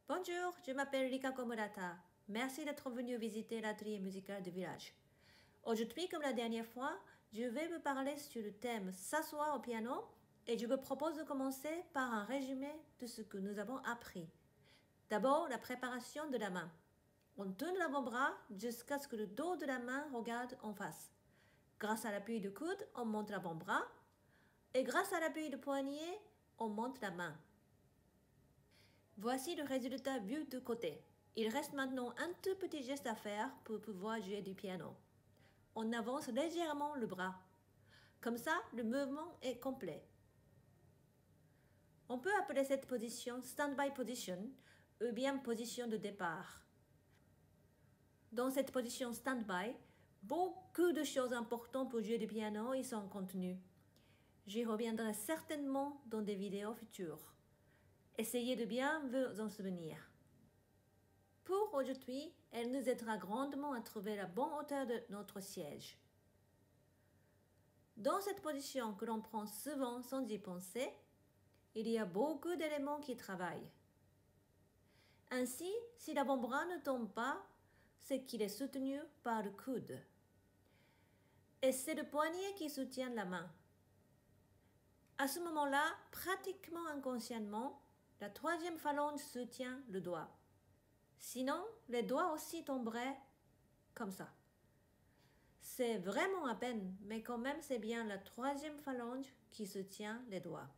Bonjour, je m'appelle Rika Komurata. Merci d'être venu visiter l'atelier musical du village. Aujourd'hui, comme la dernière fois, je vais vous parler sur le thème s'asseoir au piano et je vous propose de commencer par un résumé de ce que nous avons appris. D'abord, la préparation de la main. On tourne l'avant-bras jusqu'à ce que le dos de la main regarde en face. Grâce à l'appui du coude, on monte l'avant-bras et grâce à l'appui du poignet, on monte la main. Voici le résultat vu de côté. Il reste maintenant un tout petit geste à faire pour pouvoir jouer du piano. On avance légèrement le bras. Comme ça, le mouvement est complet. On peut appeler cette position stand-by position ou bien position de départ. Dans cette position stand-by, beaucoup de choses importantes pour jouer du piano y sont contenues. J'y reviendrai certainement dans des vidéos futures. Essayez de bien vous en souvenir. Pour aujourd'hui, elle nous aidera grandement à trouver la bonne hauteur de notre siège. Dans cette position que l'on prend souvent sans y penser, il y a beaucoup d'éléments qui travaillent. Ainsi, si l'avant-bras ne tombe pas, c'est qu'il est soutenu par le coude. Et c'est le poignet qui soutient la main. À ce moment-là, pratiquement inconsciemment, la troisième phalange soutient le doigt. Sinon, les doigts aussi tomberaient comme ça. C'est vraiment à peine, mais quand même c'est bien la troisième phalange qui soutient les doigts.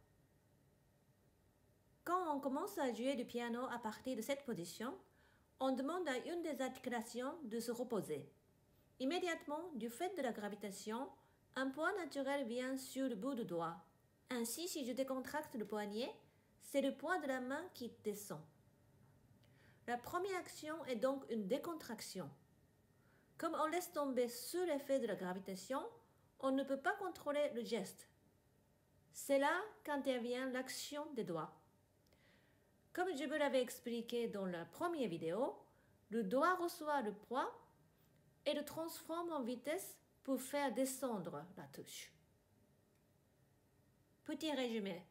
Quand on commence à jouer du piano à partir de cette position, on demande à une des articulations de se reposer. Immédiatement, du fait de la gravitation, un poids naturel vient sur le bout du doigt. Ainsi, si je décontracte le poignet, c'est le poids de la main qui descend. La première action est donc une décontraction. Comme on laisse tomber sous l'effet de la gravitation, on ne peut pas contrôler le geste. C'est là qu'intervient l'action des doigts. Comme je vous l'avais expliqué dans la première vidéo, le doigt reçoit le poids et le transforme en vitesse pour faire descendre la touche. Petit résumé.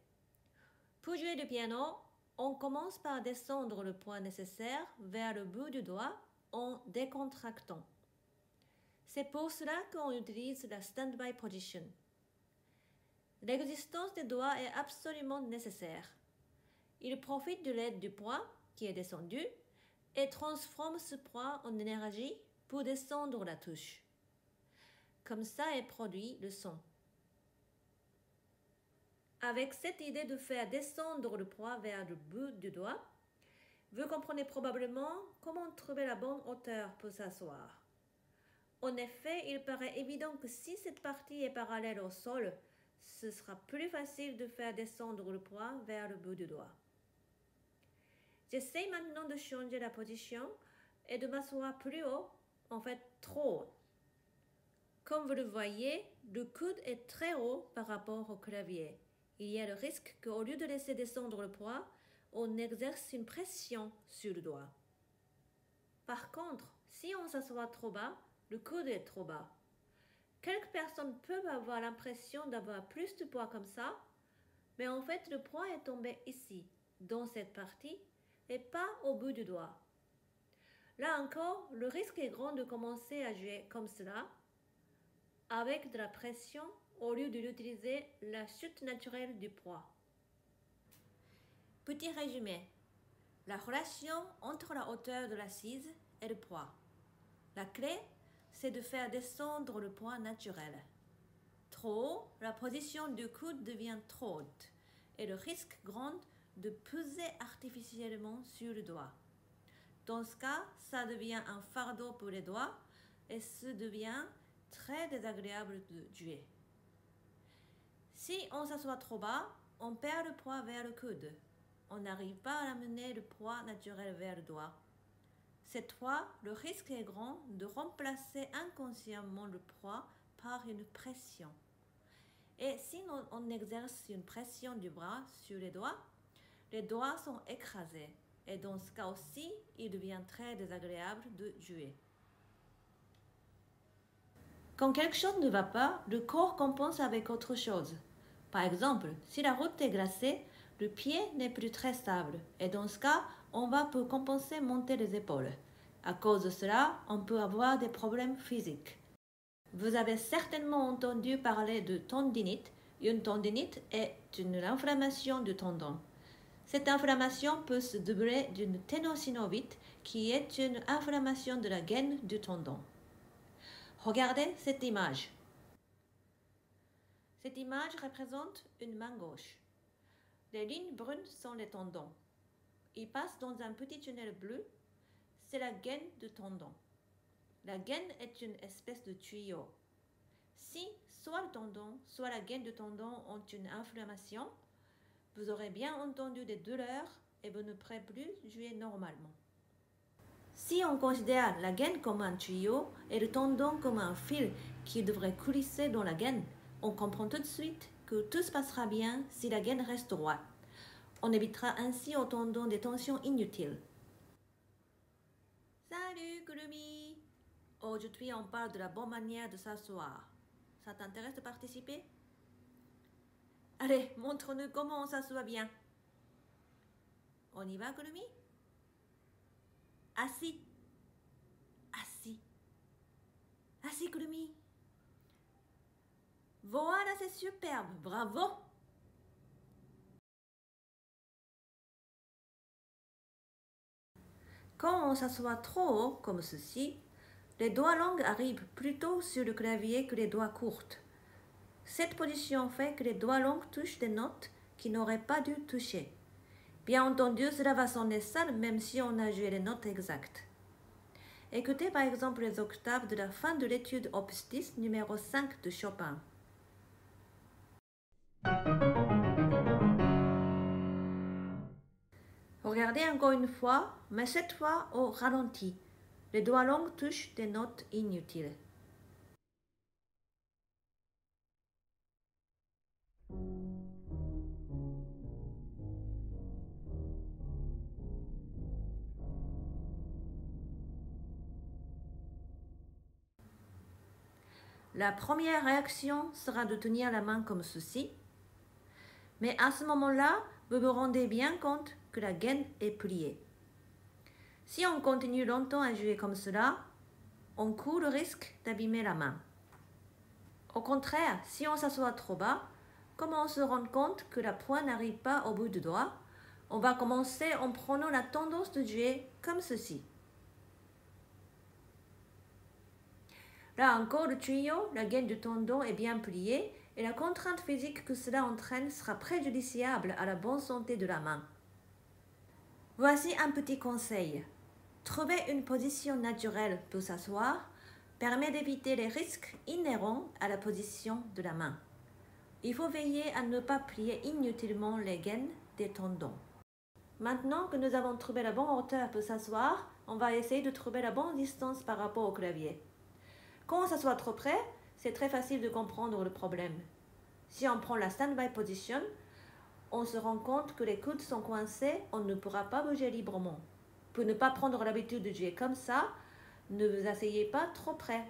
Pour jouer du piano, on commence par descendre le poids nécessaire vers le bout du doigt en décontractant. C'est pour cela qu'on utilise la stand-by position. L'existence des doigts est absolument nécessaire. Il profite de l'aide du poids qui est descendu et transforme ce poids en énergie pour descendre la touche. Comme ça est produit le son. Avec cette idée de faire descendre le poids vers le bout du doigt, vous comprenez probablement comment trouver la bonne hauteur pour s'asseoir. En effet, il paraît évident que si cette partie est parallèle au sol, ce sera plus facile de faire descendre le poids vers le bout du doigt. J'essaie maintenant de changer la position et de m'asseoir plus haut, en fait trop haut. Comme vous le voyez, le coude est très haut par rapport au clavier. Il y a le risque qu'au lieu de laisser descendre le poids, on exerce une pression sur le doigt. Par contre, si on s'assoit trop bas, le coude est trop bas. Quelques personnes peuvent avoir l'impression d'avoir plus de poids comme ça, mais en fait le poids est tombé ici, dans cette partie, et pas au bout du doigt. Là encore, le risque est grand de commencer à jouer comme cela, avec de la pression au lieu d'utiliser la chute naturelle du poids. Petit résumé. La relation entre la hauteur de l'assise et le poids. La clé, c'est de faire descendre le poids naturel. Trop haut, la position du coude devient trop haute et le risque grand de peser artificiellement sur le doigt. Dans ce cas, ça devient un fardeau pour les doigts et ça devient très désagréable de jouer. Si on s'assoit trop bas, on perd le poids vers le coude. On n'arrive pas à amener le poids naturel vers le doigt. Cette fois, le risque est grand de remplacer inconsciemment le poids par une pression. Et si on exerce une pression du bras sur les doigts sont écrasés. Et dans ce cas aussi, il devient très désagréable de jouer. Quand quelque chose ne va pas, le corps compense avec autre chose. Par exemple, si la route est glacée, le pied n'est plus très stable et dans ce cas, on va pour compenser monter les épaules. À cause de cela, on peut avoir des problèmes physiques. Vous avez certainement entendu parler de tendinite. Une tendinite est une inflammation du tendon. Cette inflammation peut se doubler d'une ténosynovite qui est une inflammation de la gaine du tendon. Regardez cette image. Cette image représente une main gauche. Les lignes brunes sont les tendons. Ils passent dans un petit tunnel bleu. C'est la gaine du tendon. La gaine est une espèce de tuyau. Si soit le tendon, soit la gaine du tendon ont une inflammation, vous aurez bien entendu des douleurs et vous ne pourrez plus jouer normalement. Si on considère la gaine comme un tuyau et le tendon comme un fil qui devrait coulisser dans la gaine, on comprend tout de suite que tout se passera bien si la gaine reste droite. On évitera ainsi au tendon des tensions inutiles. Salut Kurumi! Aujourd'hui on parle de la bonne manière de s'asseoir. Ça t'intéresse de participer? Allez, montre-nous comment on s'assoit bien. On y va, Kurumi? Assis. Assis. Assis, Kurumi. Voilà, c'est superbe. Bravo. Quand on s'assoit trop haut, comme ceci, les doigts longs arrivent plutôt sur le clavier que les doigts courts. Cette position fait que les doigts longs touchent des notes qui n'auraient pas dû toucher. Bien entendu, cela va sonner sale même si on a joué les notes exactes. Écoutez par exemple les octaves de la fin de l'étude Opus 10 numéro 5 de Chopin. Regardez encore une fois, mais cette fois au ralenti. Les doigts longs touchent des notes inutiles. La première réaction sera de tenir la main comme ceci. Mais à ce moment-là, vous vous rendez bien compte que la gaine est pliée. Si on continue longtemps à jouer comme cela, on court le risque d'abîmer la main. Au contraire, si on s'assoit trop bas, comme on se rend compte que la pointe n'arrive pas au bout du doigt, on va commencer en prenant la tendance de jouer comme ceci. Là encore, le tuyau, la gaine du tendon est bien pliée et la contrainte physique que cela entraîne sera préjudiciable à la bonne santé de la main. Voici un petit conseil. Trouver une position naturelle pour s'asseoir permet d'éviter les risques inhérents à la position de la main. Il faut veiller à ne pas plier inutilement les gaines des tendons. Maintenant que nous avons trouvé la bonne hauteur pour s'asseoir, on va essayer de trouver la bonne distance par rapport au clavier. Quand on s'assoit trop près, c'est très facile de comprendre le problème. Si on prend la stand-by position, on se rend compte que les coudes sont coincés, on ne pourra pas bouger librement. Pour ne pas prendre l'habitude de jouer comme ça, ne vous asseyez pas trop près.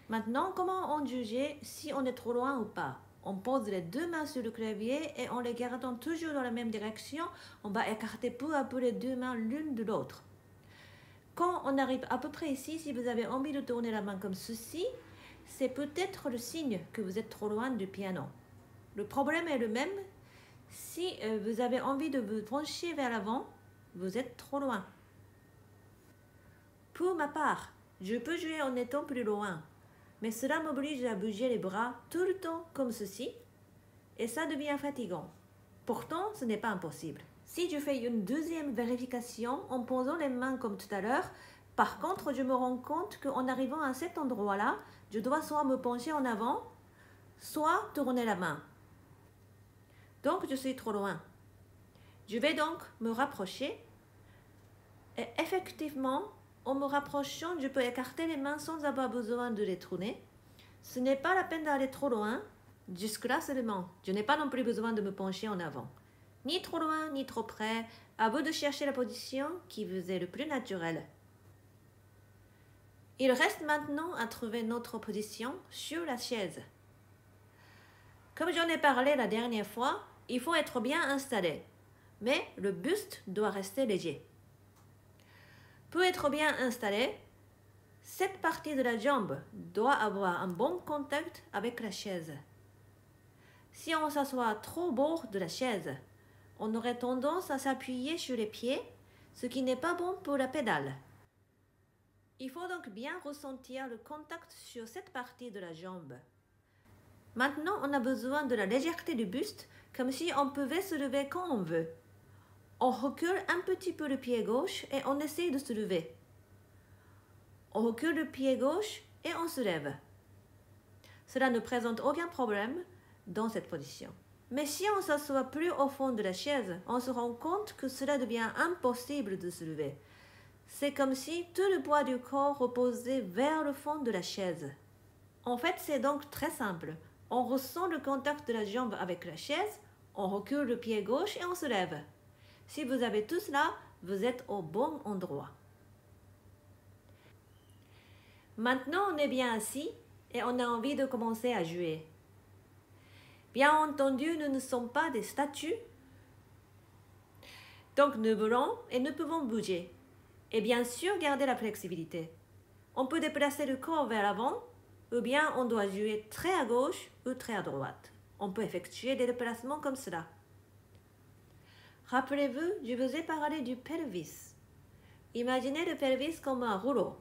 Maintenant, comment on juge si on est trop loin ou pas? On pose les deux mains sur le clavier et en les gardant toujours dans la même direction, on va écarter peu à peu les deux mains l'une de l'autre. Quand on arrive à peu près ici, si vous avez envie de tourner la main comme ceci, c'est peut-être le signe que vous êtes trop loin du piano. Le problème est le même. Si vous avez envie de vous pencher vers l'avant, vous êtes trop loin. Pour ma part, je peux jouer en étant plus loin, mais cela m'oblige à bouger les bras tout le temps comme ceci, et ça devient fatigant. Pourtant, ce n'est pas impossible. Si je fais une deuxième vérification en posant les mains comme tout à l'heure, par contre, je me rends compte qu'en arrivant à cet endroit-là, je dois soit me pencher en avant, soit tourner la main. Donc, je suis trop loin. Je vais donc me rapprocher. Et effectivement, en me rapprochant, je peux écarter les mains sans avoir besoin de les tourner. Ce n'est pas la peine d'aller trop loin. Jusque-là seulement. Je n'ai pas non plus besoin de me pencher en avant. Ni trop loin, ni trop près. À vous de chercher la position qui vous est le plus naturelle. Il reste maintenant à trouver notre position sur la chaise. Comme j'en ai parlé la dernière fois, il faut être bien installé. mais le buste doit rester léger. Pour être bien installé, cette partie de la jambe doit avoir un bon contact avec la chaise. Si on s'assoit trop bord de la chaise, on aurait tendance à s'appuyer sur les pieds, ce qui n'est pas bon pour la pédale. Il faut donc bien ressentir le contact sur cette partie de la jambe. Maintenant, on a besoin de la légèreté du buste, comme si on pouvait se lever quand on veut. On recule un petit peu le pied gauche et on essaye de se lever. On recule le pied gauche et on se lève. Cela ne présente aucun problème dans cette position. Mais si on s'assoit plus au fond de la chaise, on se rend compte que cela devient impossible de se lever. C'est comme si tout le poids du corps reposait vers le fond de la chaise. En fait, c'est donc très simple. On ressent le contact de la jambe avec la chaise, on recule le pied gauche et on se lève. Si vous avez tout cela, vous êtes au bon endroit. Maintenant, on est bien assis et on a envie de commencer à jouer. Bien entendu, nous ne sommes pas des statues. Donc nous voulons et nous pouvons bouger. Et bien sûr, garder la flexibilité. On peut déplacer le corps vers l'avant, ou bien on doit jouer très à gauche ou très à droite. On peut effectuer des déplacements comme cela. Rappelez-vous, je vous ai parlé du pelvis. Imaginez le pelvis comme un rouleau.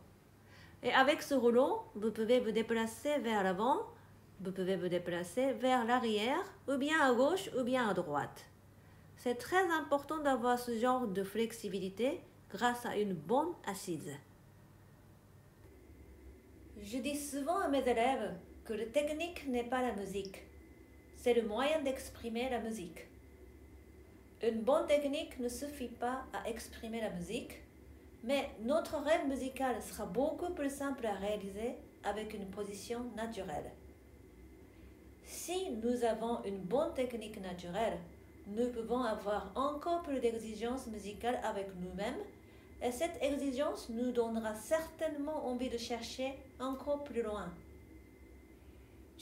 Et avec ce rouleau, vous pouvez vous déplacer vers l'avant, vous pouvez vous déplacer vers l'arrière, ou bien à gauche ou bien à droite. C'est très important d'avoir ce genre de flexibilité grâce à une bonne assise. Je dis souvent à mes élèves que la technique n'est pas la musique, c'est le moyen d'exprimer la musique. Une bonne technique ne suffit pas à exprimer la musique, mais notre rêve musical sera beaucoup plus simple à réaliser avec une position naturelle. Si nous avons une bonne technique naturelle, nous pouvons avoir encore plus d'exigences musicales avec nous-mêmes et cette exigence nous donnera certainement envie de chercher encore plus loin.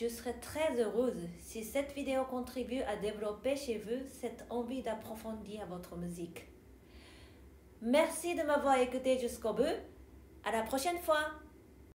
Je serai très heureuse si cette vidéo contribue à développer chez vous cette envie d'approfondir votre musique. Merci de m'avoir écouté jusqu'au bout. À la prochaine fois!